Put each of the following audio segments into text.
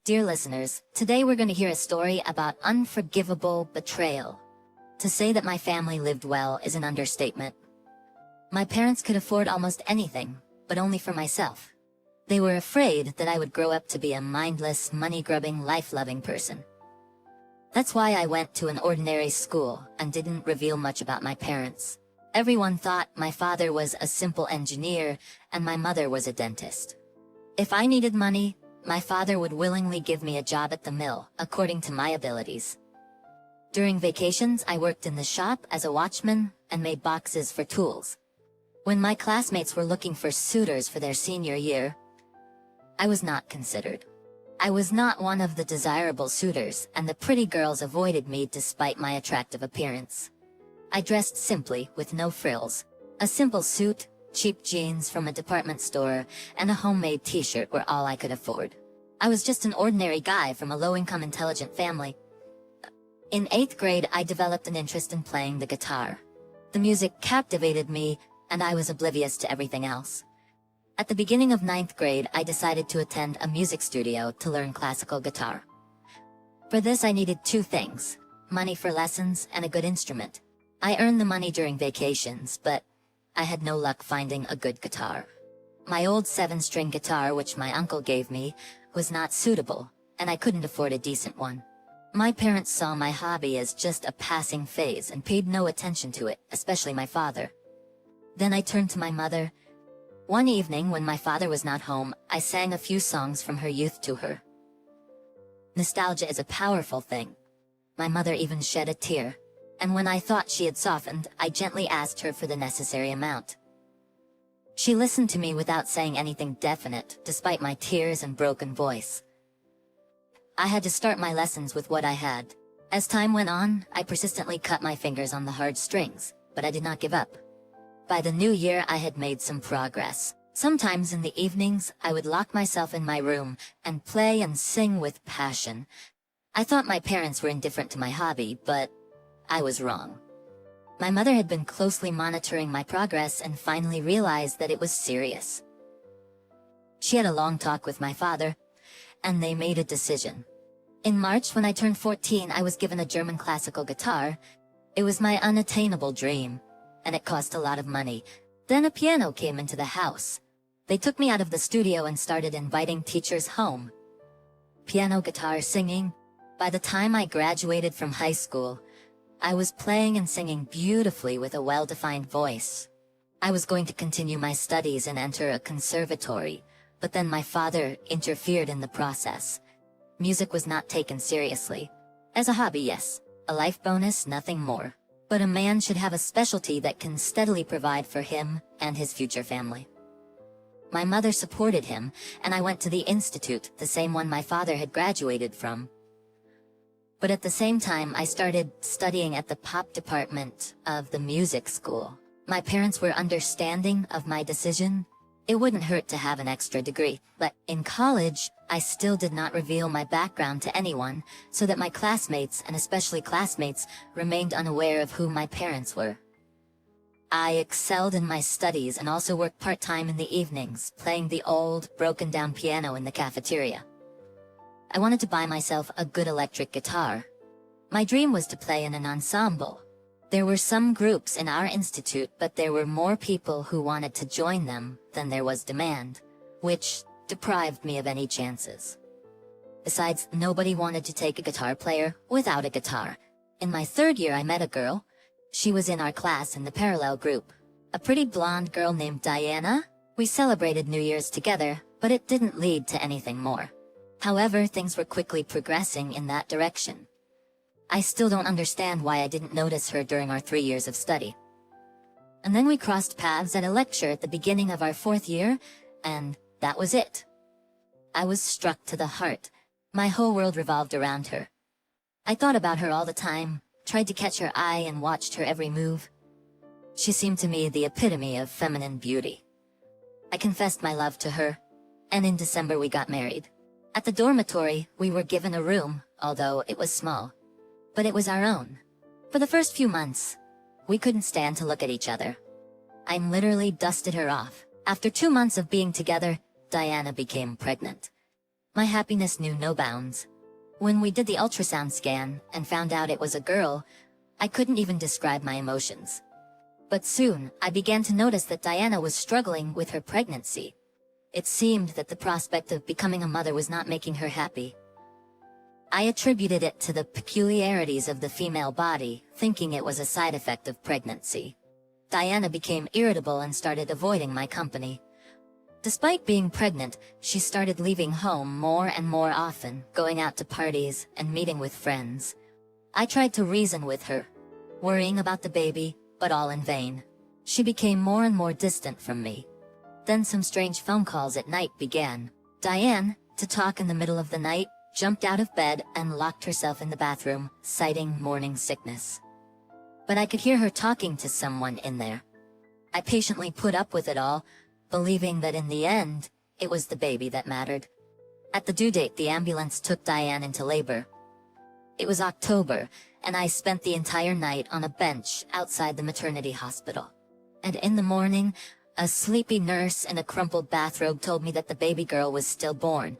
Dear listeners, today we're going to hear a story about unforgivable betrayal. To say that my family lived well is an understatement. My parents could afford almost anything, but only for myself. They were afraid that I would grow up to be a mindless, money-grubbing, life-loving person. That's why I went to an ordinary school and didn't reveal much about my parents. Everyone thought my father was a simple engineer and my mother was a dentist. If I needed money, my father would willingly give me a job at the mill, according to my abilities. During vacations, I worked in the shop as a watchman and made boxes for tools. When my classmates were looking for suitors for their senior year, I was not considered. I was not one of the desirable suitors, and the pretty girls avoided me despite my attractive appearance. I dressed simply, with no frills. A simple suit, cheap jeans from a department store, and a homemade t-shirt were all I could afford. I was just an ordinary guy from a low-income intelligent family. In 8th grade, I developed an interest in playing the guitar. The music captivated me, and I was oblivious to everything else. At the beginning of 9th grade, I decided to attend a music studio to learn classical guitar. For this, I needed two things: money for lessons and a good instrument. I earned the money during vacations, but I had no luck finding a good guitar. My old 7-string guitar, which my uncle gave me, was not suitable, and I couldn't afford a decent one. My parents saw my hobby as just a passing phase and paid no attention to it, especially my father. Then I turned to my mother. One evening when my father was not home, I sang a few songs from her youth to her. Nostalgia is a powerful thing. My mother even shed a tear. And when I thought she had softened, I gently asked her for the necessary amount. She listened to me without saying anything definite, despite my tears and broken voice. I had to start my lessons with what I had. As time went on, I persistently cut my fingers on the hard strings, but I did not give up. By the new year, I had made some progress. Sometimes in the evenings, I would lock myself in my room and play and sing with passion. I thought my parents were indifferent to my hobby, but I was wrong. My mother had been closely monitoring my progress and finally realized that it was serious. She had a long talk with my father, and they made a decision. In March, when I turned 14, I was given a German classical guitar. It was my unattainable dream, and it cost a lot of money. Then a piano came into the house. They took me out of the studio and started inviting teachers home. Piano, guitar, singing. By the time I graduated from high school, I was playing and singing beautifully with a well-defined voice. I was going to continue my studies and enter a conservatory, but then my father interfered in the process. Music was not taken seriously. As a hobby, yes. A life bonus, nothing more. But a man should have a specialty that can steadily provide for him and his future family. My mother supported him, and I went to the institute, the same one my father had graduated from. But at the same time, I started studying at the pop department of the music school. My parents were understanding of my decision. It wouldn't hurt to have an extra degree, but in college, I still did not reveal my background to anyone, so that my classmates, and especially classmates, remained unaware of who my parents were. I excelled in my studies and also worked part-time in the evenings, playing the old, broken-down piano in the cafeteria. I wanted to buy myself a good electric guitar. My dream was to play in an ensemble. There were some groups in our institute, but there were more people who wanted to join them than there was demand, which deprived me of any chances. Besides, nobody wanted to take a guitar player without a guitar. In my 3rd year, I met a girl. She was in our class in the parallel group. A pretty blonde girl named Diana. We celebrated New Year's together, but it didn't lead to anything more. However, things were quickly progressing in that direction. I still don't understand why I didn't notice her during our 3 years of study. And then we crossed paths at a lecture at the beginning of our 4th year, and that was it. I was struck to the heart. My whole world revolved around her. I thought about her all the time, tried to catch her eye and watched her every move. She seemed to me the epitome of feminine beauty. I confessed my love to her, and in December we got married. At the dormitory, we were given a room, although it was small. But it was our own. For the first few months, we couldn't stand to look at each other. I literally dusted her off. After 2 months of being together, Diana became pregnant. My happiness knew no bounds. When we did the ultrasound scan and found out it was a girl, I couldn't even describe my emotions. But soon, I began to notice that Diana was struggling with her pregnancy. It seemed that the prospect of becoming a mother was not making her happy. I attributed it to the peculiarities of the female body, thinking it was a side effect of pregnancy. Diana became irritable and started avoiding my company. Despite being pregnant, she started leaving home more and more often, going out to parties and meeting with friends. I tried to reason with her, worrying about the baby, but all in vain. She became more and more distant from me. Then some strange phone calls at night began. Diane, to talk in the middle of the night, jumped out of bed and locked herself in the bathroom, citing morning sickness. But I could hear her talking to someone in there. I patiently put up with it all, believing that in the end, it was the baby that mattered. At the due date, the ambulance took Diane into labor. It was October, and I spent the entire night on a bench outside the maternity hospital. And in the morning, a sleepy nurse in a crumpled bathrobe told me that the baby girl was stillborn.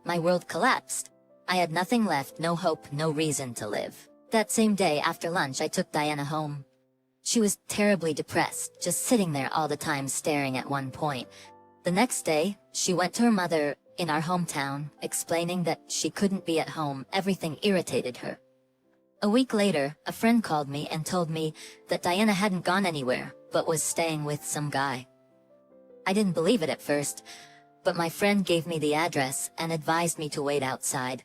My world collapsed. I had nothing left, no hope, no reason to live. That same day after lunch, I took Diana home. She was terribly depressed, just sitting there all the time staring at one point. The next day, she went to her mother in our hometown, explaining that she couldn't be at home, everything irritated her. A week later, a friend called me and told me that Diana hadn't gone anywhere, but was staying with some guy. I didn't believe it at first, but my friend gave me the address and advised me to wait outside.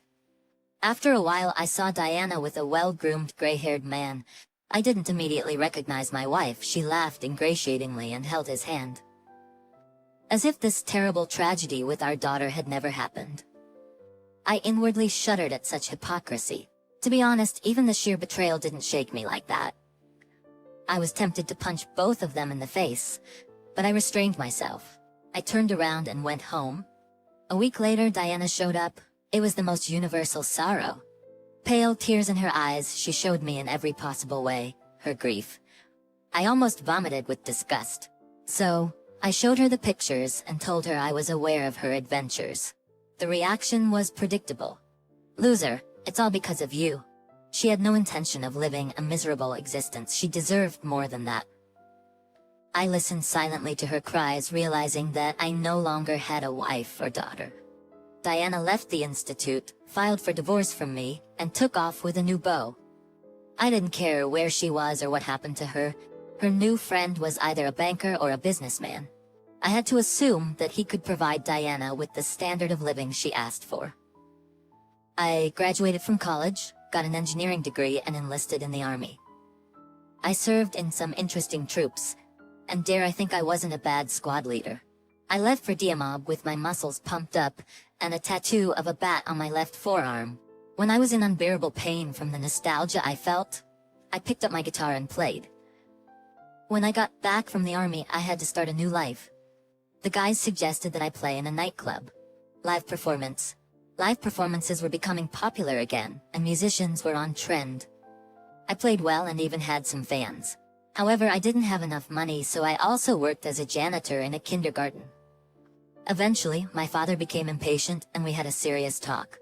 After a while, I saw Diana with a well-groomed gray-haired man. I didn't immediately recognize my wife. She laughed ingratiatingly and held his hand, as if this terrible tragedy with our daughter had never happened. I inwardly shuddered at such hypocrisy. To be honest, even the sheer betrayal didn't shake me like that. I was tempted to punch both of them in the face, but I restrained myself. I turned around and went home. A week later, Diana showed up. It was the most universal sorrow. Pale, tears in her eyes, she showed me in every possible way her grief. I almost vomited with disgust. So, I showed her the pictures and told her I was aware of her adventures. The reaction was predictable. "Loser, it's all because of you." She had no intention of living a miserable existence. She deserved more than that. I listened silently to her cries, realizing that I no longer had a wife or daughter. Diana left the institute, filed for divorce from me, and took off with a new beau. I didn't care where she was or what happened to her. Her new friend was either a banker or a businessman. I had to assume that he could provide Diana with the standard of living she asked for. I graduated from college, got an engineering degree, and enlisted in the army. I served in some interesting troops, and dare I think I wasn't a bad squad leader. I left for Diamob with my muscles pumped up, and a tattoo of a bat on my left forearm. When I was in unbearable pain from the nostalgia I felt, I picked up my guitar and played. When I got back from the army, I had to start a new life. The guys suggested that I play in a nightclub. Live performances were becoming popular again, and musicians were on trend. I played well and even had some fans. However, I didn't have enough money, so I also worked as a janitor in a kindergarten. Eventually, my father became impatient and we had a serious talk.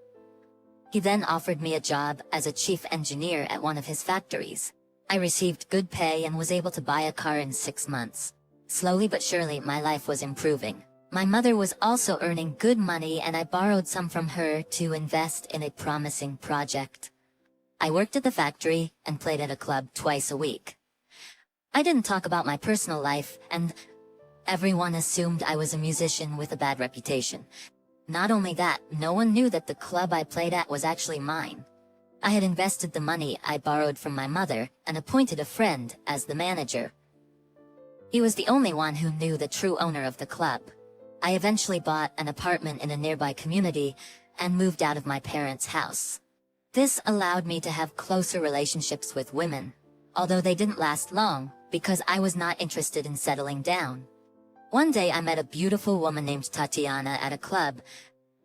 He then offered me a job as a chief engineer at one of his factories. I received good pay and was able to buy a car in 6 months. Slowly but surely, my life was improving. My mother was also earning good money, and I borrowed some from her to invest in a promising project. I worked at the factory and played at a club twice a week. I didn't talk about my personal life, and everyone assumed I was a musician with a bad reputation. Not only that, no one knew that the club I played at was actually mine. I had invested the money I borrowed from my mother and appointed a friend as the manager. He was the only one who knew the true owner of the club. I eventually bought an apartment in a nearby community and moved out of my parents' house. This allowed me to have closer relationships with women, although they didn't last long because I was not interested in settling down. One day I met a beautiful woman named Tatiana at a club.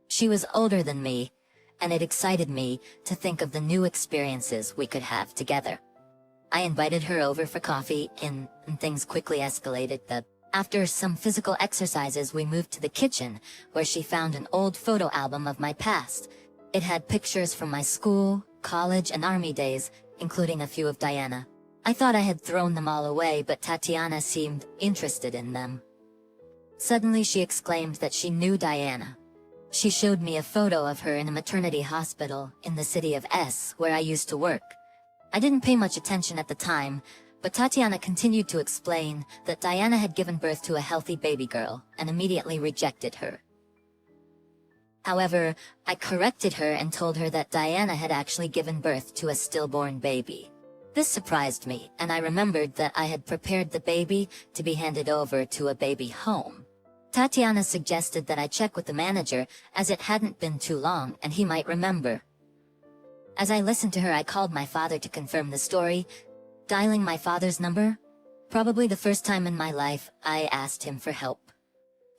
She was older than me, and it excited me to think of the new experiences we could have together. I invited her over for coffee, and things quickly escalated. The After some physical exercises, we moved to the kitchen, where she found an old photo album of my past. It had pictures from my school, college, and army days, including a few of Diana. I thought I had thrown them all away, but Tatiana seemed interested in them. Suddenly she exclaimed that she knew Diana. She showed me a photo of her in a maternity hospital in the city of S, where I used to work. I didn't pay much attention at the time, but Tatiana continued to explain that Diana had given birth to a healthy baby girl and immediately rejected her. However, I corrected her and told her that Diana had actually given birth to a stillborn baby. This surprised me, and I remembered that I had prepared the baby to be handed over to a baby home. Tatiana suggested that I check with the manager, as it hadn't been too long and he might remember. As I listened to her, I called my father to confirm the story, dialing my father's number. Probably the first time in my life, I asked him for help.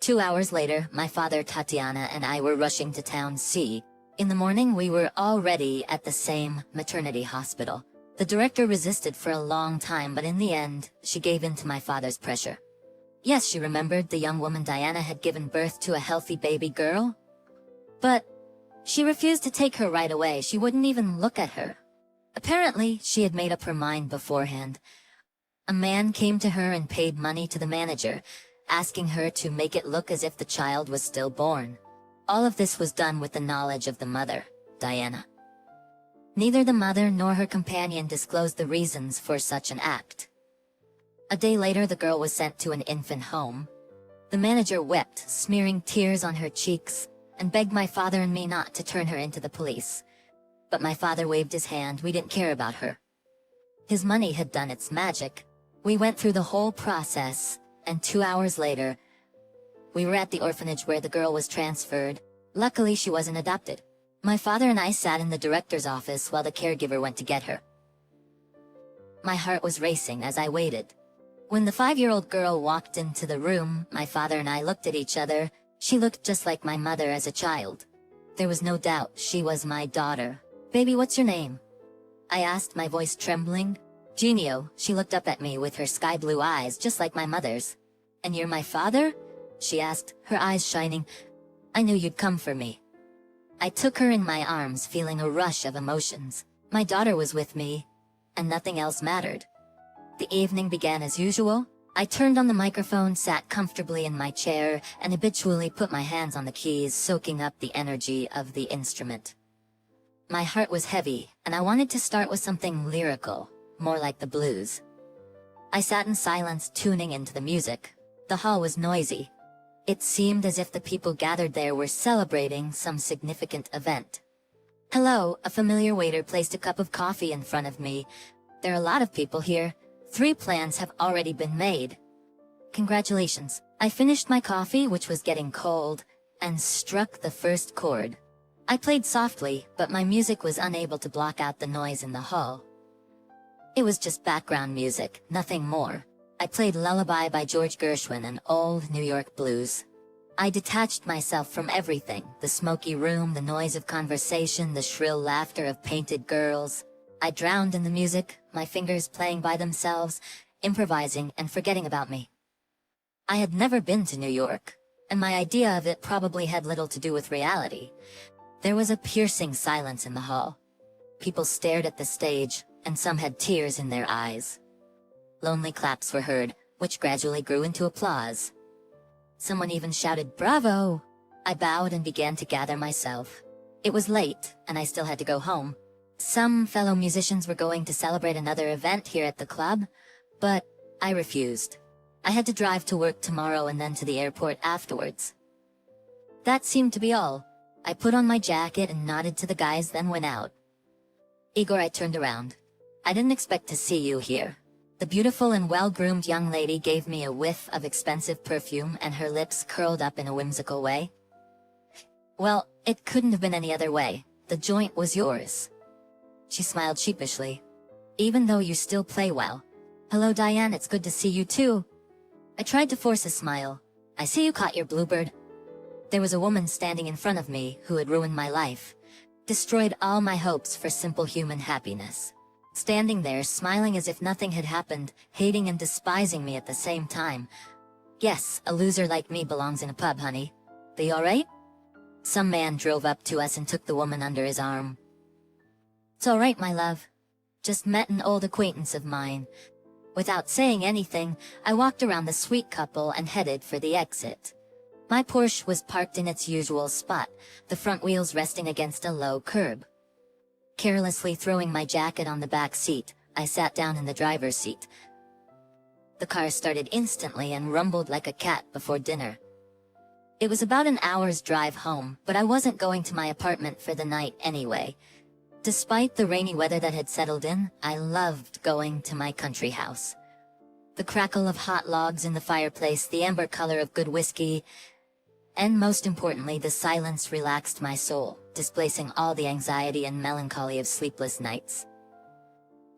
2 hours later, my father, Tatiana, and I were rushing to town C. In the morning, we were already at the same maternity hospital. The director resisted for a long time, but in the end, she gave in to my father's pressure. Yes, she remembered the young woman Diana had given birth to a healthy baby girl. But she refused to take her right away. She wouldn't even look at her. Apparently, she had made up her mind beforehand. A man came to her and paid money to the manager, asking her to make it look as if the child was stillborn. All of this was done with the knowledge of the mother, Diana. Neither the mother nor her companion disclosed the reasons for such an act. A day later, the girl was sent to an infant home. The manager wept, smearing tears on her cheeks, and begged my father and me not to turn her into the police. But my father waved his hand. We didn't care about her. His money had done its magic. We went through the whole process, and 2 hours later, we were at the orphanage where the girl was transferred. Luckily, she wasn't adopted. My father and I sat in the director's office while the caregiver went to get her. My heart was racing as I waited. When the 5-year-old girl walked into the room, my father and I looked at each other. She looked just like my mother as a child. There was no doubt she was my daughter. "Baby, what's your name?" I asked, my voice trembling. "Genio." She looked up at me with her sky blue eyes, just like my mother's. "And you're my father?" she asked, her eyes shining. "I knew you'd come for me." I took her in my arms, feeling a rush of emotions. My daughter was with me, and nothing else mattered. The evening began as usual. I turned on the microphone, sat comfortably in my chair, and habitually put my hands on the keys, soaking up the energy of the instrument. My heart was heavy, and I wanted to start with something lyrical, more like the blues. I sat in silence, tuning into the music. The hall was noisy. It seemed as if the people gathered there were celebrating some significant event. "Hello," a familiar waiter placed a cup of coffee in front of me. "There are a lot of people here. 3 plans have already been made." "Congratulations." I finished my coffee, which was getting cold, and struck the first chord. I played softly, but my music was unable to block out the noise in the hall. It was just background music, nothing more. I played Lullaby by George Gershwin and old New York blues. I detached myself from everything: the smoky room, the noise of conversation, the shrill laughter of painted girls. I drowned in the music, my fingers playing by themselves, improvising and forgetting about me. I had never been to New York, and my idea of it probably had little to do with reality. There was a piercing silence in the hall. People stared at the stage, and some had tears in their eyes. Lonely claps were heard, which gradually grew into applause. Someone even shouted, "Bravo!" I bowed and began to gather myself. It was late, and I still had to go home. Some fellow musicians were going to celebrate another event here at the club, but I refused. I had to drive to work tomorrow and then to the airport afterwards. That seemed to be all. I put on my jacket and nodded to the guys, then went out. "Igor," I turned around. "I didn't expect to see you here." The beautiful and well-groomed young lady gave me a whiff of expensive perfume, and her lips curled up in a whimsical way. "Well, it couldn't have been any other way. The joint was yours." She smiled sheepishly. "Even though you still play well." "Hello, Diane, it's good to see you too." I tried to force a smile. "I see you caught your bluebird." There was a woman standing in front of me who had ruined my life, destroyed all my hopes for simple human happiness. Standing there, smiling as if nothing had happened, hating and despising me at the same time. Yes, a loser like me belongs in a pub, honey. Be alright? Some man drove up to us and took the woman under his arm. It's alright, my love. Just met an old acquaintance of mine. Without saying anything, I walked around the sweet couple and headed for the exit. My Porsche was parked in its usual spot, the front wheels resting against a low curb. Carelessly throwing my jacket on the back seat, I sat down in the driver's seat. The car started instantly and rumbled like a cat before dinner. It was about an hour's drive home, but I wasn't going to my apartment for the night anyway. Despite the rainy weather that had settled in, I loved going to my country house. The crackle of hot logs in the fireplace, the amber color of good whiskey, and most importantly, the silence relaxed my soul, displacing all the anxiety and melancholy of sleepless nights.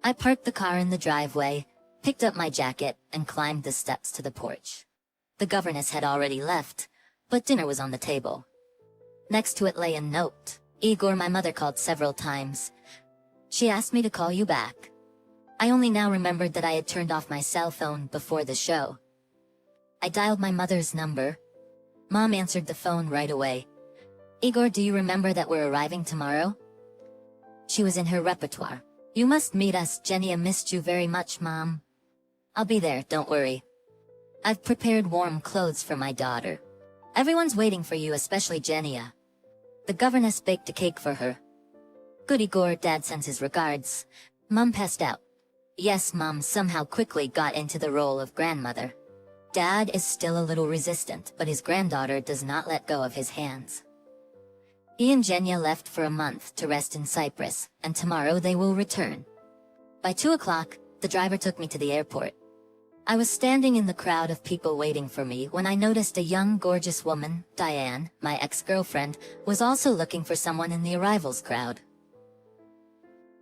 I parked the car in the driveway, picked up my jacket, and climbed the steps to the porch. The governess had already left, but dinner was on the table. Next to it lay a note. Igor, my mother called several times. She asked me to call you back. I only now remembered that I had turned off my cell phone before the show. I dialed my mother's number. Mom answered the phone right away. Igor, do you remember that we're arriving tomorrow? She was in her repertoire. You must meet us, Jenny. I missed you very much, Mom. I'll be there, don't worry. I've prepared warm clothes for my daughter. Everyone's waiting for you, especially Jenia. The governess baked a cake for her. Good, Igor, Dad sends his regards. Mom passed out. Yes, Mom somehow quickly got into the role of grandmother. Dad is still a little resistant, but his granddaughter does not let go of his hands. He and Jenia left for a month to rest in Cyprus, and tomorrow they will return. By 2 o'clock, the driver took me to the airport. I was standing in the crowd of people waiting for me when I noticed a young, gorgeous woman, Diane, my ex-girlfriend, was also looking for someone in the arrivals crowd.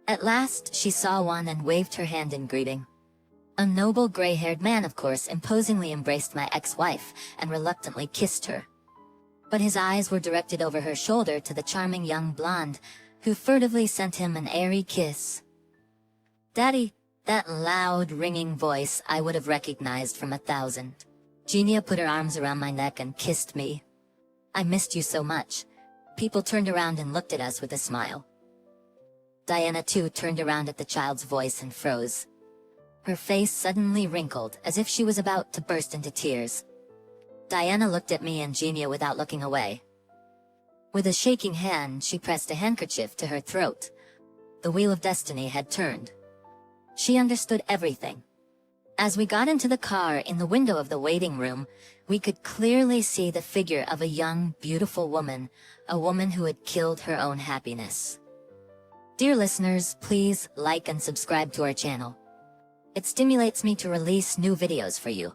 At last, she saw one and waved her hand in greeting. A noble gray-haired man, of course, imposingly embraced my ex-wife and reluctantly kissed her. But his eyes were directed over her shoulder to the charming young blonde, who furtively sent him an airy kiss. Daddy, that loud, ringing voice I would have recognized from 1,000. Genia put her arms around my neck and kissed me. I missed you so much. People turned around and looked at us with a smile. Diana too turned around at the child's voice and froze. Her face suddenly wrinkled, as if she was about to burst into tears. Diana looked at me and Genia without looking away. With a shaking hand, she pressed a handkerchief to her throat. The wheel of destiny had turned. She understood everything. As we got into the car, in the window of the waiting room, we could clearly see the figure of a young, beautiful woman, a woman who had killed her own happiness. Dear listeners, please like and subscribe to our channel. It stimulates me to release new videos for you.